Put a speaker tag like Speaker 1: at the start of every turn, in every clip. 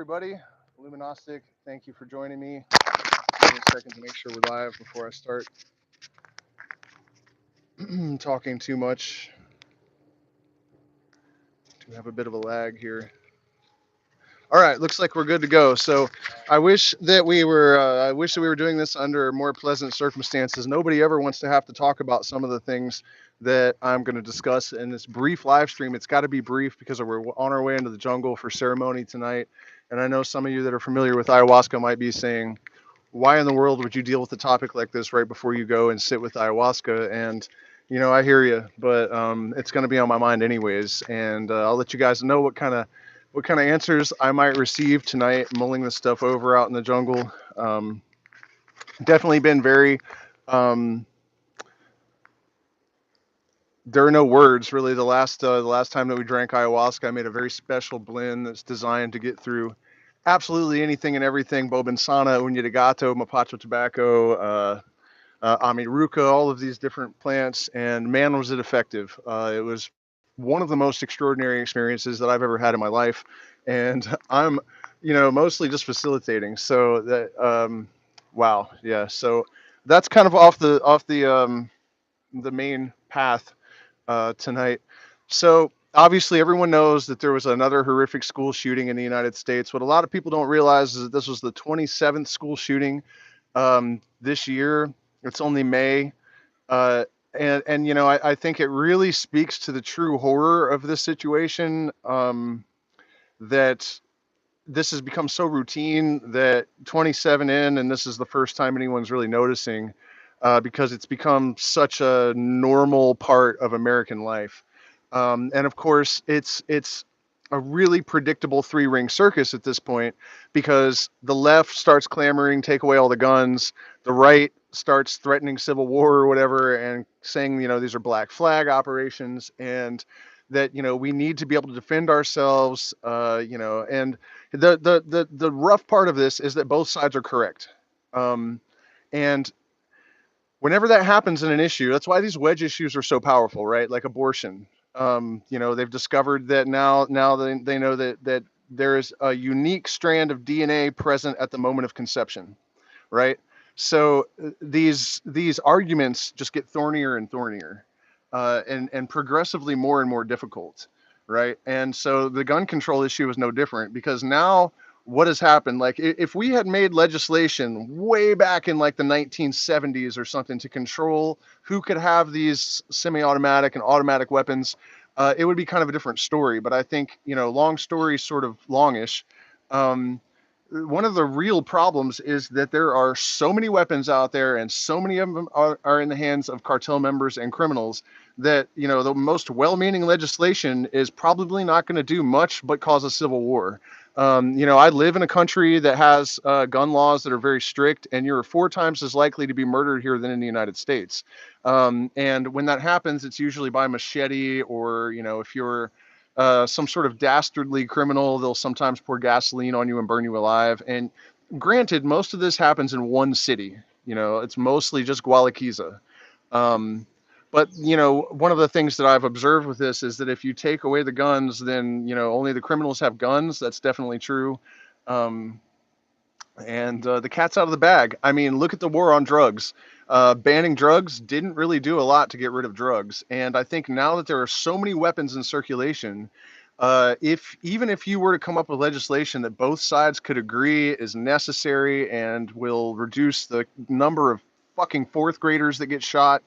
Speaker 1: everybody. Luminostic, thank you for joining me. Give me a second to make sure we're live before I start talking too much. Do have a bit of a lag here. All right, looks like we're good to go. So, I wish that we were doing this under more pleasant circumstances. Nobody ever wants to have to talk about some of the things that I'm going to discuss in this brief live stream. It's got to be brief because we're on our way into the jungle for ceremony tonight. And I know some of you that are familiar with ayahuasca might be saying, why in the world would you deal with a topic like this right before you go and sit with ayahuasca? And I hear you, but it's going to be on my mind anyways, and I'll let you guys know what kind of answers I might receive tonight, mulling this stuff over out in the jungle. Definitely been very. Um, there are no words really. The last time that we drank ayahuasca, I made a very special blend that's designed to get through absolutely anything and everything: Bobinsana, Uña de Gato, Mapacho tobacco, Amiruka, all of these different plants, and man, was it effective. It was one of the most extraordinary experiences that I've ever had in my life, and I'm, mostly just facilitating. So that, wow, yeah. So that's kind of off the main path tonight. So obviously, everyone knows that there was another horrific school shooting in the United States. What a lot of people don't realize is that this was the 27th school shooting this year. It's only May, and I think it really speaks to the true horror of this situation, that this has become so routine that 27 in, and this is the first time anyone's really noticing, because it's become such a normal part of American life. And of course, it's a really predictable three-ring circus at this point, because the left starts clamoring, take away all the guns. The right starts threatening civil war or whatever, and saying, these are black flag operations, and that, we need to be able to defend ourselves. And the rough part of this is that both sides are correct. And whenever that happens in an issue, that's why these wedge issues are so powerful, right? Like abortion. They've discovered that now they know that there is a unique strand of DNA present at the moment of conception, right? So these arguments just get thornier and thornier, and progressively more and more difficult, right? And so the gun control issue is no different, because now what has happened? Like, if we had made legislation way back in like the 1970s or something to control who could have these semi-automatic and automatic weapons, it would be kind of a different story. But I think, long story sort of longish. One of the real problems is that there are so many weapons out there, and so many of them are in the hands of cartel members and criminals, that, the most well-meaning legislation is probably not going to do much but cause a civil war. I live in a country that has gun laws that are very strict, and you're 4 times as likely to be murdered here than in the United States. And when that happens, it's usually by machete, or, if you're some sort of dastardly criminal, they'll sometimes pour gasoline on you and burn you alive. And granted, most of this happens in one city. It's mostly just Gualaquiza. Um, but, one of the things that I've observed with this is that if you take away the guns, then, only the criminals have guns. That's definitely true. Um, and the cat's out of the bag. I mean, look at the war on drugs. Banning drugs didn't really do a lot to get rid of drugs. And I think now that there are so many weapons in circulation, if you were to come up with legislation that both sides could agree is necessary and will reduce the number of fucking fourth graders that get shot,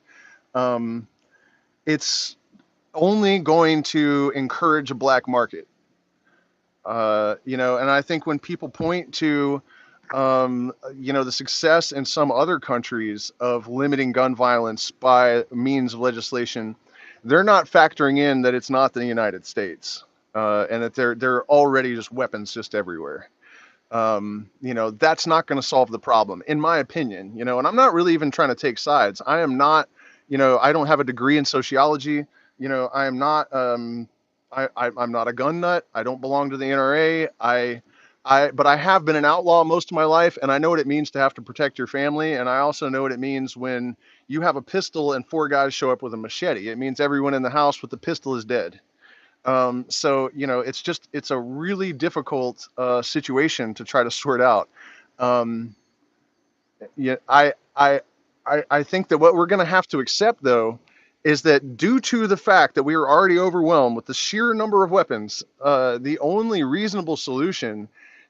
Speaker 1: um, it's only going to encourage a black market. And I think when people point to, the success in some other countries of limiting gun violence by means of legislation, they're not factoring in that it's not the United States, and that they're already just weapons just everywhere. That's not going to solve the problem, in my opinion. And I'm not really even trying to take sides. I am not, I don't have a degree in sociology. I am not. I'm not a gun nut. I don't belong to the NRA. But I have been an outlaw most of my life, and I know what it means to have to protect your family. And I also know what it means when you have a pistol and 4 guys show up with a machete. It means everyone in the house with the pistol is dead. So it's a really difficult situation to try to sort out. Um, yeah, I think that what we're going to have to accept, though, is that due to the fact that we are already overwhelmed with the sheer number of weapons, the only reasonable solution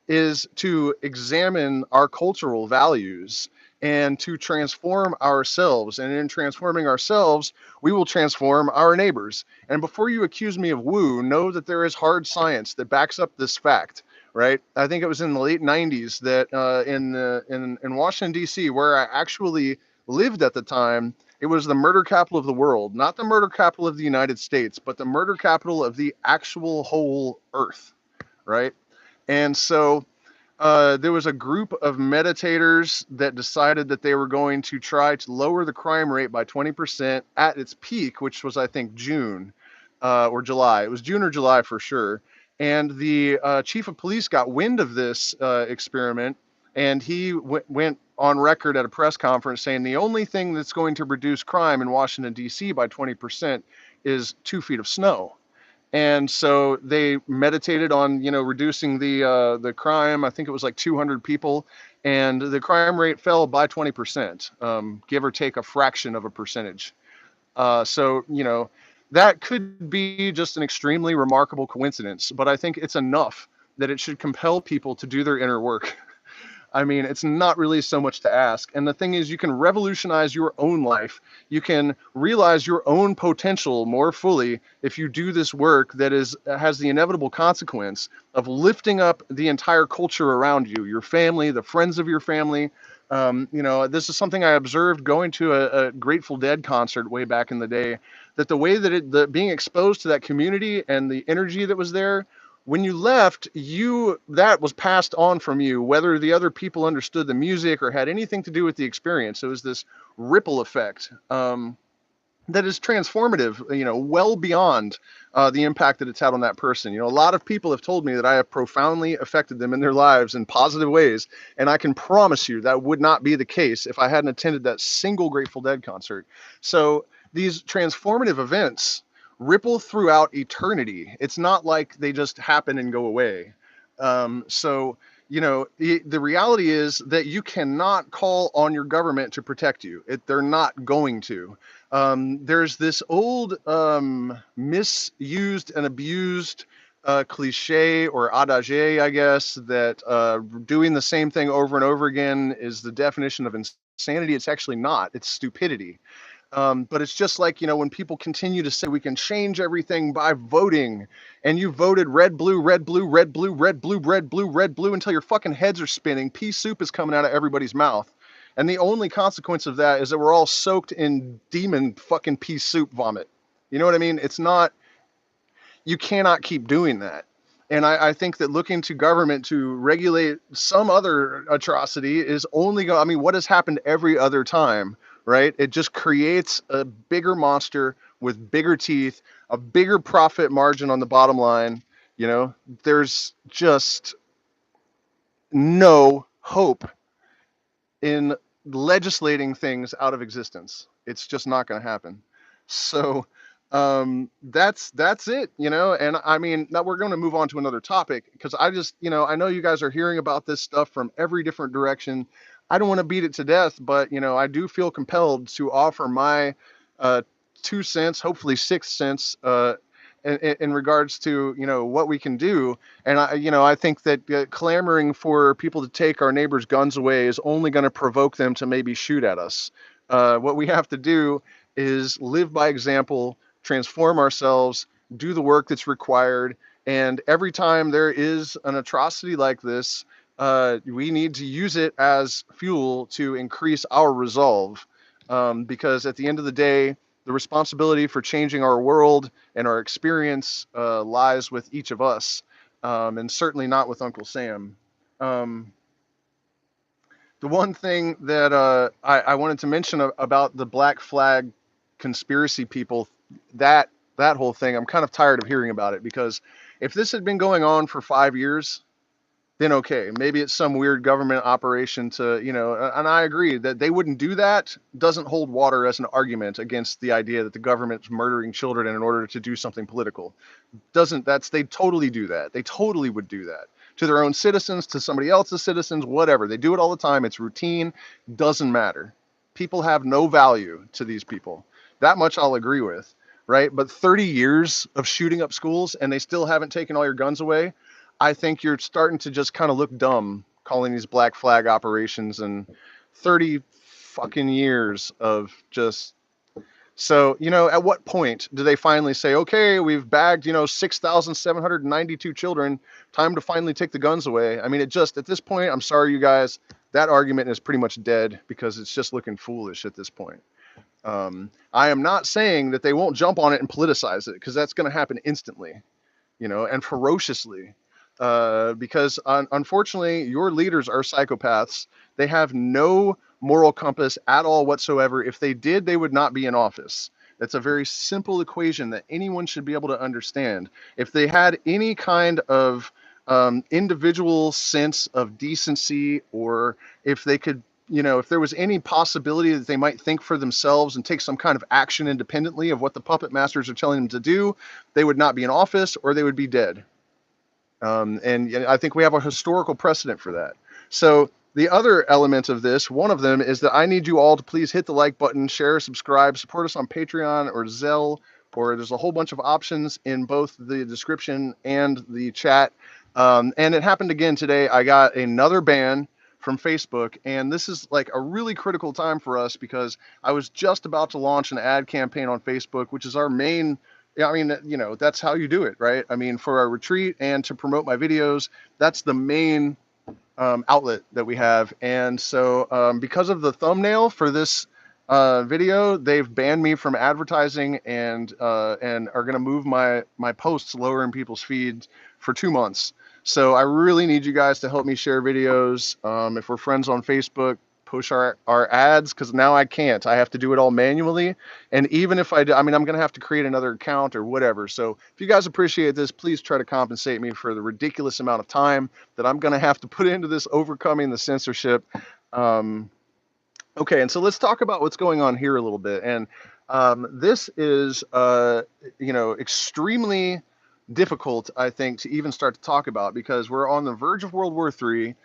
Speaker 1: is to examine our cultural values and to transform ourselves. And in transforming ourselves, we will transform our neighbors. And before you accuse me of woo, know that there is hard science that backs up this fact, right? I think it was in the late 90s that in Washington, D.C., where I actually lived at the time, it was the murder capital of the world, not the murder capital of the United States, but the murder capital of the actual whole earth, right? And so there was a group of meditators that decided that they were going to try to lower the crime rate by 20% at its peak, which was, I think, June or July. It was June or July for sure. And the chief of police got wind of this experiment, and he went on record at a press conference saying the only thing that's going to reduce crime in Washington, D.C. by 20% is 2 feet of snow. And so they meditated on reducing the crime. I think it was like 200 people, and the crime rate fell by 20%, give or take a fraction of a percentage. So that could be just an extremely remarkable coincidence, but I think it's enough that it should compel people to do their inner work. I mean, it's not really so much to ask. And the thing is, you can revolutionize your own life. You can realize your own potential more fully if you do this work that has the inevitable consequence of lifting up the entire culture around you, your family, the friends of your family. This is something I observed going to a Grateful Dead concert way back in the day, that the way that being exposed to that community and the energy that was there, when you left, that was passed on from you, whether the other people understood the music or had anything to do with the experience. It was this ripple effect that is transformative, well beyond the impact that it's had on that person. A lot of people have told me that I have profoundly affected them in their lives in positive ways, and I can promise you that would not be the case if I hadn't attended that single Grateful Dead concert. So these transformative events ripple throughout eternity. It's not like they just happen and go away. The reality is that you cannot call on your government to protect you. They're not going to. There's this old misused and abused cliche or adage, I guess, that doing the same thing over and over again is the definition of insanity. It's actually not. It's stupidity. But it's just like, when people continue to say we can change everything by voting, and you voted red, blue, red, blue, red, blue, red, blue, red, blue, red, blue until your fucking heads are spinning. Pea soup is coming out of everybody's mouth. And the only consequence of that is that we're all soaked in demon fucking pea soup vomit. You know what I mean? It's not, you cannot keep doing that. And I think that looking to government to regulate some other atrocity is only I mean, what has happened every other time, right? It just creates a bigger monster with bigger teeth, a bigger profit margin on the bottom line. There's just no hope in legislating things out of existence. It's just not going to happen. So that's it, and I mean, now we're going to move on to another topic, because I just, I know you guys are hearing about this stuff from every different direction. I don't want to beat it to death, but I do feel compelled to offer my 2 cents, hopefully 6 cents, in regards to what we can do. And I think that clamoring for people to take our neighbors' guns away is only going to provoke them to maybe shoot at us. What we have to do is live by example, transform ourselves, do the work that's required. And every time there is an atrocity like this, we need to use it as fuel to increase our resolve. Because at the end of the day, the responsibility for changing our world and our experience lies with each of us, and certainly not with Uncle Sam. Um, the one thing that I wanted to mention about the Black Flag conspiracy people, that whole thing, I'm kind of tired of hearing about it, because if this had been going on for 5 years, then okay, maybe it's some weird government operation to, and I agree that they wouldn't do that. Doesn't hold water as an argument against the idea that the government's murdering children in order to do something political. Doesn't that's They totally do that. They totally would do that to their own citizens, to somebody else's citizens, whatever. They do it all the time. It's routine. Doesn't matter. People have no value to these people. That much I'll agree with, right? But 30 years of shooting up schools and they still haven't taken all your guns away. I think you're starting to just kind of look dumb calling these black flag operations, and 30 fucking years of just so, at what point do they finally say, okay, we've bagged, 6,792 children, time to finally take the guns away? I mean, at this point, I'm sorry, you guys, that argument is pretty much dead because it's just looking foolish at this point. I am not saying that they won't jump on it and politicize it, because that's going to happen instantly, and ferociously. Because unfortunately, your leaders are psychopaths. They have no moral compass at all whatsoever. If they did, they would not be in office. That's a very simple equation that anyone should be able to understand. If they had any kind of individual sense of decency, or if they could, if there was any possibility that they might think for themselves and take some kind of action independently of what the puppet masters are telling them to do, they would not be in office, or they would be dead. And I think we have a historical precedent for that. So the other element of this, one of them, is that I need you all to please hit the like button, share, subscribe, support us on Patreon or Zelle, or there's a whole bunch of options in both the description and the chat. And it happened again today. I got another ban from Facebook, and this is like a really critical time for us because I was just about to launch an ad campaign on Facebook, which is our main. Yeah, I mean, that's how you do it, right? I mean, for our retreat and to promote my videos, that's the main outlet that we have. And so, because of the thumbnail for this video, they've banned me from advertising, and are going to move my posts lower in people's feeds for 2 months. So I really need you guys to help me share videos. If we're friends on Facebook, push our ads, because now I can't. I have to do it all manually. And even if I do, I mean, I'm going to have to create another account or whatever. So if you guys appreciate this, please try to compensate me for the ridiculous amount of time that I'm going to have to put into this overcoming the censorship. Um, okay, and so let's talk about what's going on here a little bit. And this is, extremely difficult, I think, to even start to talk about, because we're on the verge of World War III.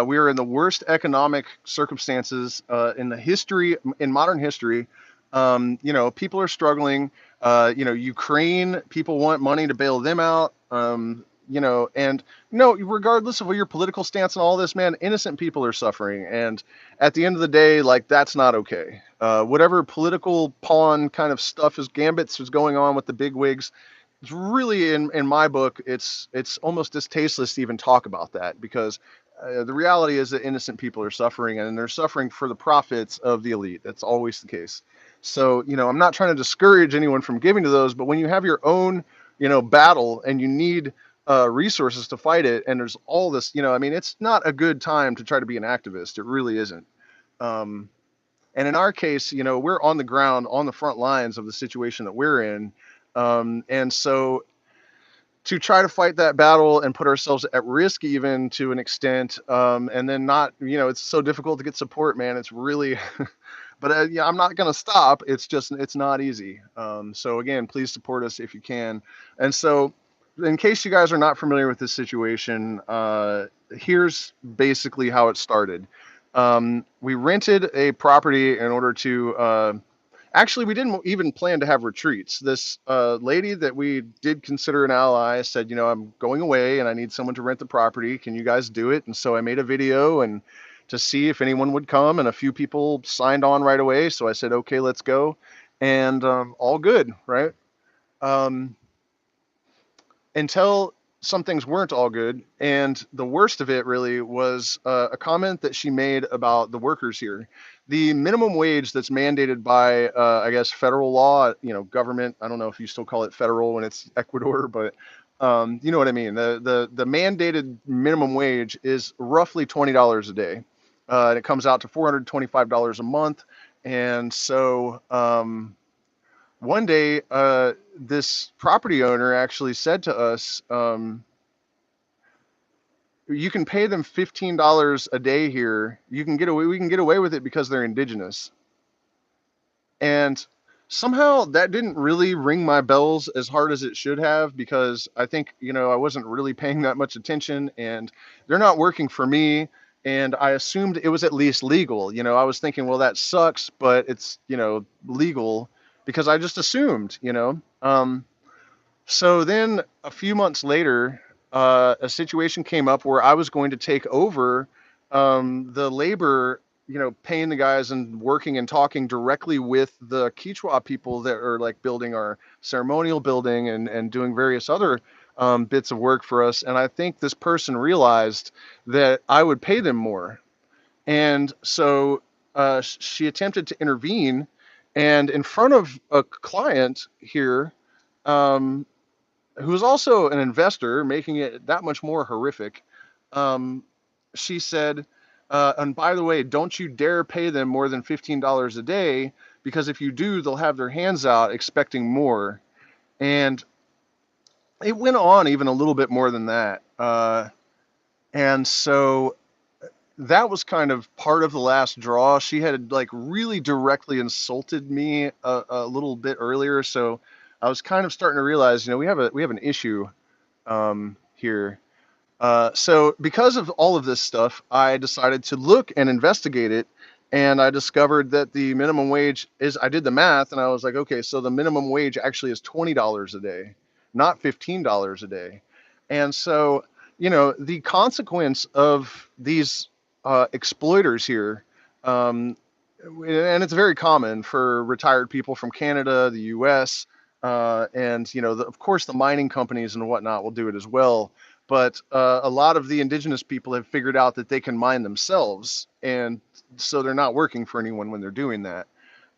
Speaker 1: We are in the worst economic circumstances in modern history. People are struggling. Ukraine, people want money to bail them out. And no, regardless of your political stance and all this, man, innocent people are suffering. And at the end of the day, like, that's not okay. Whatever political pawn kind of stuff gambits is going on with the bigwigs, it's really, in my book, it's almost tasteless to even talk about that, because the reality is that innocent people are suffering, and they're suffering for the profits of the elite. That's always the case. So, I'm not trying to discourage anyone from giving to those, but when you have your own, battle, and you need resources to fight it, and there's all this, I mean, it's not a good time to try to be an activist. It really isn't. Um, and in our case, we're on the ground, on the front lines of the situation that we're in. And so, to try to fight that battle and put ourselves at risk, even to an extent, and then not, it's so difficult to get support, man. It's really, but yeah, I'm not going to stop. It's not easy. So again, please support us if you can. And so, in case you guys are not familiar with this situation, here's basically how it started. We rented a property in order to, actually, we didn't even plan to have retreats. This lady that we did consider an ally said, I'm going away and I need someone to rent the property. Can you guys do it? And so I made a video and to see if anyone would come, and a few people signed on right away. So I said, okay, let's go. And all good, right? Um, until some things weren't all good. And the worst of it really was a comment that she made about the workers here. The minimum wage that's mandated by, I guess, federal law, government. I don't know if you still call it federal when it's Ecuador, but you know what I mean. The mandated minimum wage is roughly $20 a day. And it comes out to $425 a month. And so, one day, this property owner actually said to us, you can pay them $15 a day here. We can get away with it because they're indigenous. And somehow that didn't really ring my bells as hard as it should have, because I think, I wasn't really paying that much attention, and they're not working for me. And I assumed it was at least legal. I was thinking, well, that sucks, but it's, legal, because I just assumed. So then a few months later, a situation came up where I was going to take over the labor, paying the guys and working and talking directly with the Quechua people that are like building our ceremonial building and doing various other bits of work for us. And I think this person realized that I would pay them more. And so she attempted to intervene. And in front of a client here, um, who was also an investor, making it that much more horrific, um, she said, and by the way, don't you dare pay them more than $15 a day, because if you do, they'll have their hands out expecting more. And it went on even a little bit more than that. And so that was kind of part of the last draw. She had like really directly insulted me a little bit earlier. So I was kind of starting to realize, we have an issue here. So because of all of this stuff, I decided to look and investigate it, and I discovered that the minimum wage is, I did the math, and I was like, okay, so the minimum wage actually is $20 a day, not $15 a day. And so, the consequence of these exploiters here, um, and it's very common for retired people from Canada, the US, and, of course, the mining companies and whatnot will do it as well. But a lot of the indigenous people have figured out that they can mine themselves, and so they're not working for anyone when they're doing that.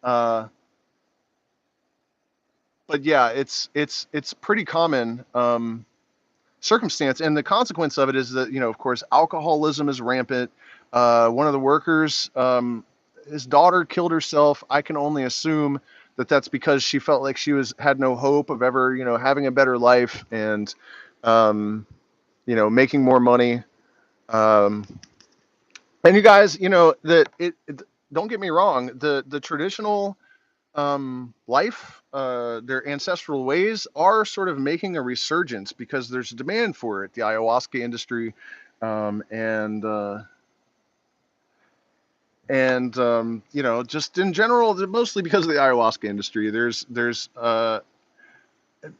Speaker 1: Uh, but yeah, it's pretty common circumstance, and the consequence of it is that, of course, alcoholism is rampant. One of the workers, his daughter killed herself. I can only assume that that's because she felt like she had no hope of ever, having a better life, and um, making more money. Um, and you guys, that don't get me wrong, the traditional life, their ancestral ways are sort of making a resurgence because there's a demand for it. The ayahuasca industry, and just in general, mostly because of the ayahuasca industry. There's the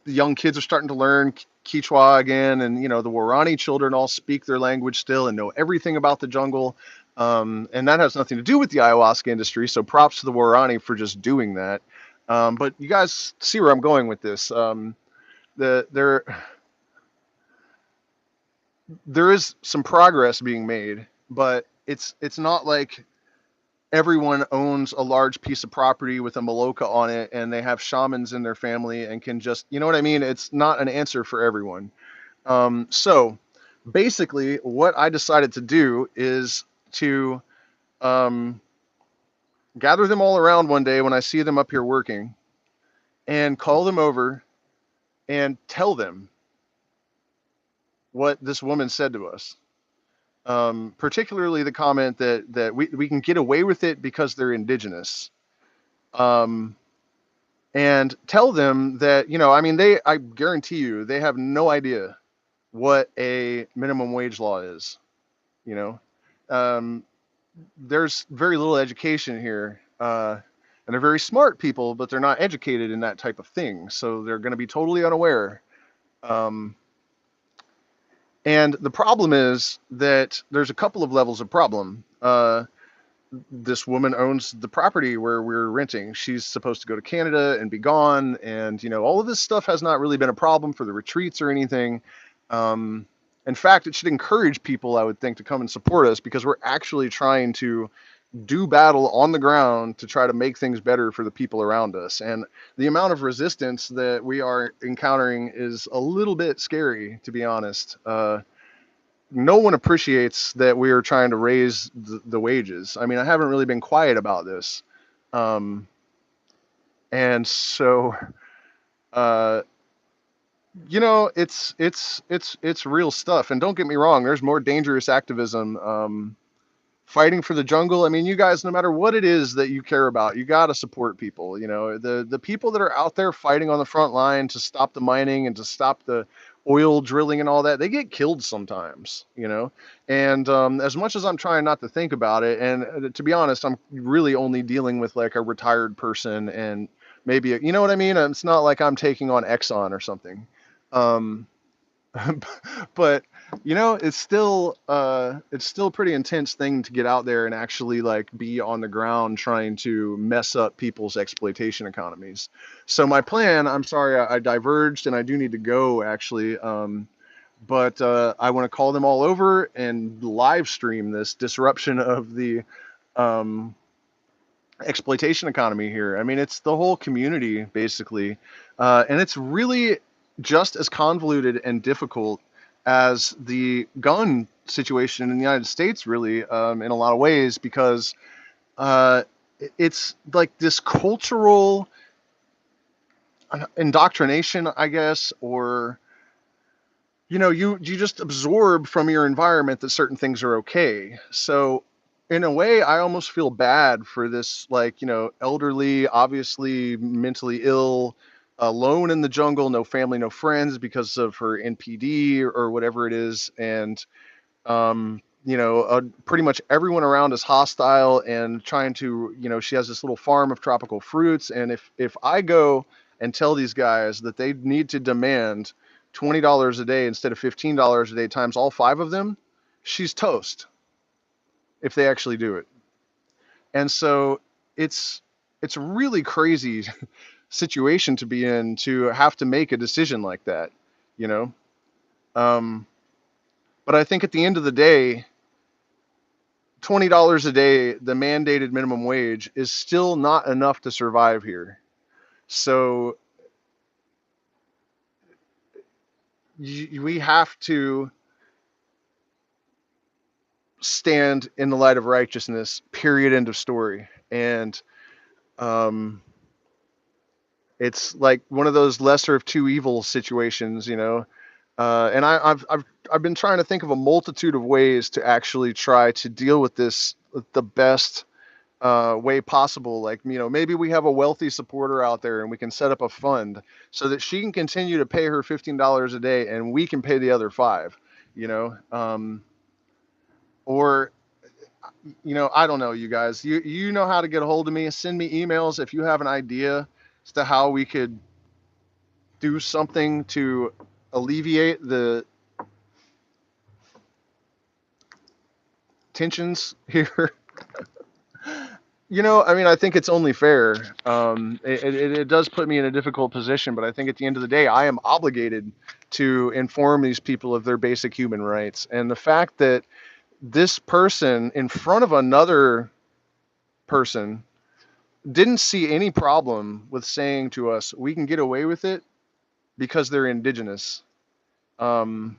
Speaker 1: young kids are starting to learn Quechua again, and the Warani children all speak their language still and know everything about the jungle. And that has nothing to do with the ayahuasca industry. So props to the Warani for just doing that. But you guys see where I'm going with this. There is some progress being made, but it's not like everyone owns a large piece of property with a maloka on it and they have shamans in their family and can just, you know what I mean? It's not an answer for everyone. So basically, what I decided to do is to um, gather them all around one day when I see them up here working, and call them over and tell them what this woman said to us. Particularly the comment that we can get away with it because they're indigenous. Um, and tell them that, I mean, I guarantee you, they have no idea what a minimum wage law is. You know, um, there's very little education here, and they're very smart people, but they're not educated in that type of thing, so they're going to be totally unaware. Um, and the problem is that there's a couple of levels of problem. This woman owns the property where we're renting. She's supposed to go to Canada and be gone, and all of this stuff has not really been a problem for the retreats or anything. Um, in fact, it should encourage people, I would think, to come and support us, because we're actually trying to do battle on the ground to try to make things better for the people around us. And the amount of resistance that we are encountering is a little bit scary, to be honest. No one appreciates that we are trying to raise the wages. I mean, I haven't really been quiet about this. Um, and so, uh, It's real stuff. And don't get me wrong, there's more dangerous activism. Fighting for the jungle. I mean, you guys, no matter what it is that you care about, you got to support people. The people that are out there fighting on the front line to stop the mining and to stop the oil drilling and all that, they get killed sometimes. And as much as I'm trying not to think about it, and to be honest, I'm really only dealing with like a retired person and maybe you know what I mean. It's not like I'm taking on Exxon or something. Um, but it's still a pretty intense thing to get out there and actually like be on the ground trying to mess up people's exploitation economies. So my plan, I'm sorry, I diverged and I do need to go actually, but I want to call them all over and live stream this disruption of the um, exploitation economy here. I mean, it's the whole community basically, and it's really just as convoluted and difficult as the gun situation in the United States, really, in a lot of ways, because uh, it's like this cultural indoctrination, I guess, or you just absorb from your environment that certain things are okay. So in a way, I almost feel bad for this, like, elderly, obviously mentally ill, alone in the jungle, no family, no friends because of her NPD or whatever it is. And pretty much everyone around is hostile and trying to, she has this little farm of tropical fruits. And if I go and tell these guys that they need to demand $20 a day instead of $15 a day times all five of them, she's toast if they actually do it. And so it's it's a really crazy situation to be in, to have to make a decision like that, you know. Um, but I think at the end of the day, $20 a day, the mandated minimum wage, is still not enough to survive here. So we have to stand in the light of righteousness. Period. End of story. And um, it's like one of those lesser of two evils situations, you know. And I've been trying to think of a multitude of ways to actually try to deal with this the best way possible. Like, maybe we have a wealthy supporter out there and we can set up a fund so that she can continue to pay her $15 a day and we can pay the other five, you know. Or I don't know, you guys. You know how to get a hold of me. Send me emails if you have an idea as to how we could do something to alleviate the tensions here. I mean, I think it's only fair. It does put me in a difficult position, but I think at the end of the day, I am obligated to inform these people of their basic human rights. And the fact that this person in front of another person didn't see any problem with saying to us, we can get away with it because they're indigenous, um,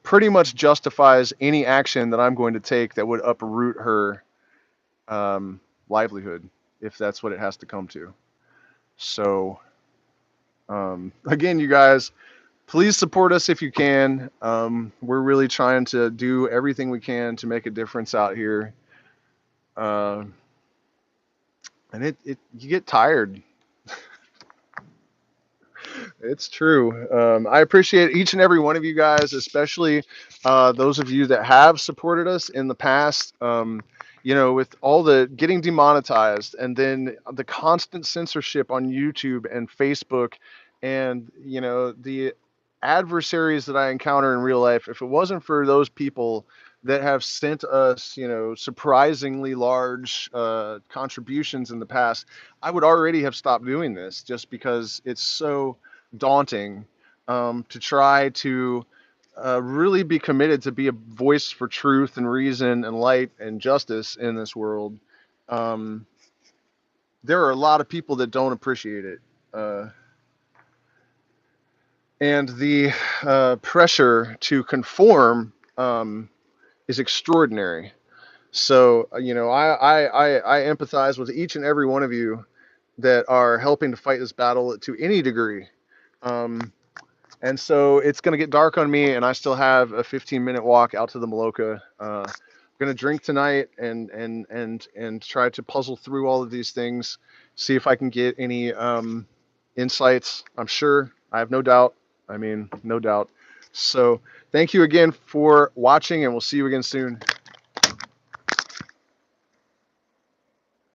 Speaker 1: pretty much justifies any action that I'm going to take that would uproot her um, livelihood, if that's what it has to come to. So, again, you guys, please support us if you can. We're really trying to do everything we can to make a difference out here. Uh, and you get tired. It's true. I appreciate each and every one of you guys, especially those of you that have supported us in the past. With all the getting demonetized and then the constant censorship on YouTube and Facebook, and the adversaries that I encounter in real life. If it wasn't for those people that have sent us, surprisingly large contributions in the past, I would already have stopped doing this, just because it's so daunting to try to really be committed to be a voice for truth and reason and light and justice in this world. Um, there are a lot of people that don't appreciate it. And the pressure to conform is extraordinary. So, I empathize with each and every one of you that are helping to fight this battle to any degree. Um, And so it's going to get dark on me, and I still have a 15-minute walk out to the Maloka. I'm going to drink tonight and try to puzzle through all of these things, see if I can get any insights. I'm sure. I have no doubt. I mean, no doubt. So thank you again for watching, and we'll see you again soon.